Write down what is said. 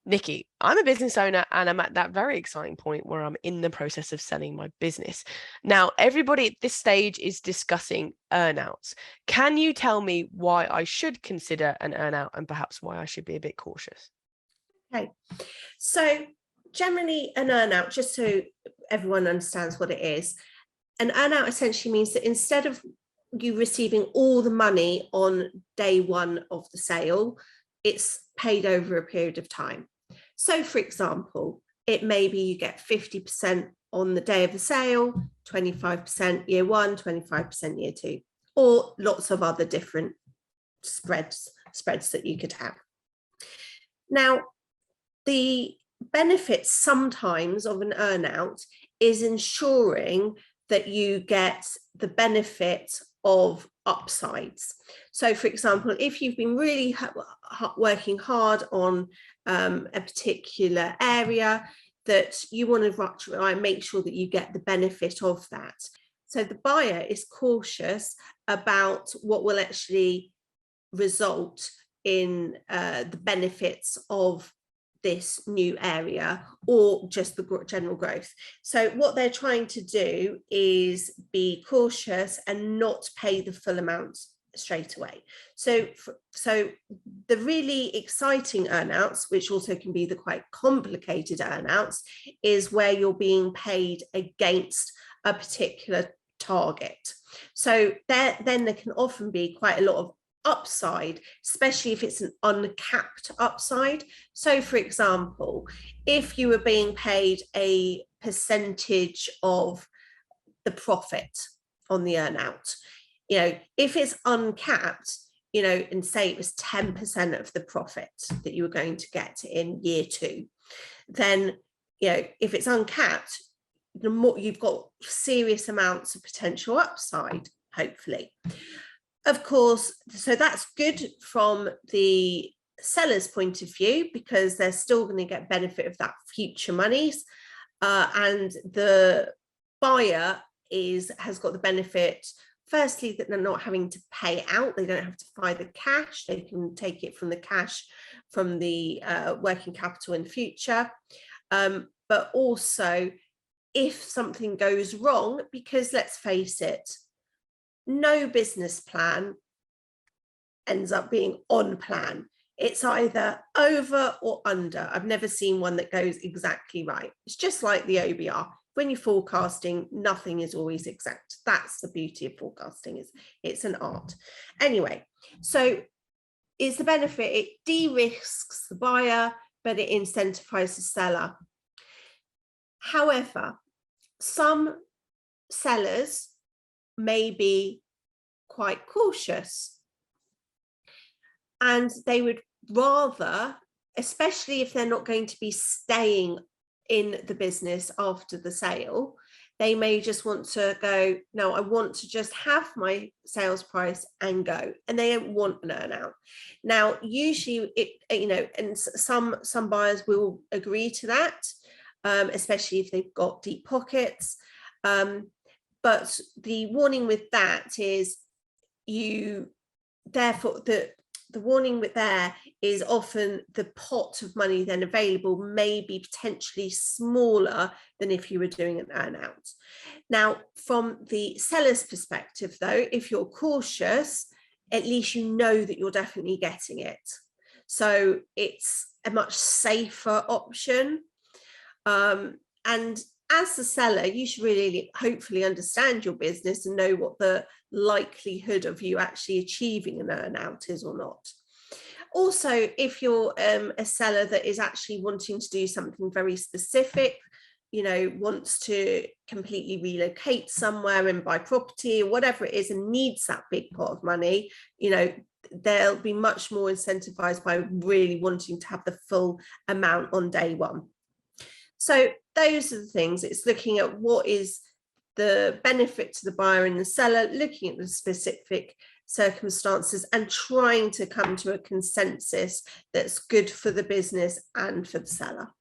Nikki, I'm a business owner and I'm at that very exciting point where I'm in the process of selling my business. Now, everybody at this stage is discussing earnouts. Can you tell me why I should consider an earnout and perhaps why I should be a bit cautious? Okay, so generally an earnout, just so everyone understands what it is, an earnout essentially means that instead of you receiving all the money on day one of the sale, it's paid over a period of time. So for example, it may be you get 50% on the day of the sale, 25% year one, 25% year two, or lots of other different spreads that you could have. Now, the benefit sometimes of an earnout is ensuring that you get the benefit of upsides. So for example, if you've been really working hard on a particular area, that you want to make sure that you get the benefit of that. So the buyer is cautious about what will actually result in the benefits of this new area or just the general growth. So what they're trying to do is be cautious and not pay the full amount straight away. So the really exciting earnouts, which also can be the quite complicated earnouts, is where you're being paid against a particular target. So then there can often be quite a lot of upside, especially if it's an uncapped upside. So for example, if you were being paid a percentage of the profit on the earnout, if it's uncapped, and say it was 10% of the profit that you were going to get in year two, then if it's uncapped, the more you've got serious amounts of potential upside, hopefully. Of course, so that's good from the seller's point of view, because they're still going to get benefit of that future monies, and the buyer has got the benefit, firstly, that they're not having to pay out. They don't have to buy the cash. They can take it from the cash from the working capital in future, but also if something goes wrong, because let's face it, no business plan ends up being on plan. It's either over or under. I've never seen one that goes exactly right. It's just like the OBR. When you're forecasting, nothing is always exact. That's the beauty of forecasting, is it's an art. Anyway, so it's the benefit. It de-risks the buyer, but it incentivizes the seller. However, some sellers may be quite cautious, and they would rather, especially if they're not going to be staying in the business after the sale, they may just want to go, no, I want to just have my sales price and go, and they don't want an earnout. Now, usually and some buyers will agree to that, especially if they've got deep pockets. But the warning with that is the warning with there is often the pot of money then available may be potentially smaller than if you were doing an earnout. Now, from the seller's perspective, though, if you're cautious, at least you know that you're definitely getting it. So it's a much safer option. And as the seller, you should really hopefully understand your business and know what the likelihood of you actually achieving an earnout is or not. Also, if you're a seller that is actually wanting to do something very specific, wants to completely relocate somewhere and buy property or whatever it is, and needs that big pot of money, they'll be much more incentivized by really wanting to have the full amount on day one. So those are the things. It's looking at what is the benefit to the buyer and the seller, looking at the specific circumstances and trying to come to a consensus that's good for the business and for the seller.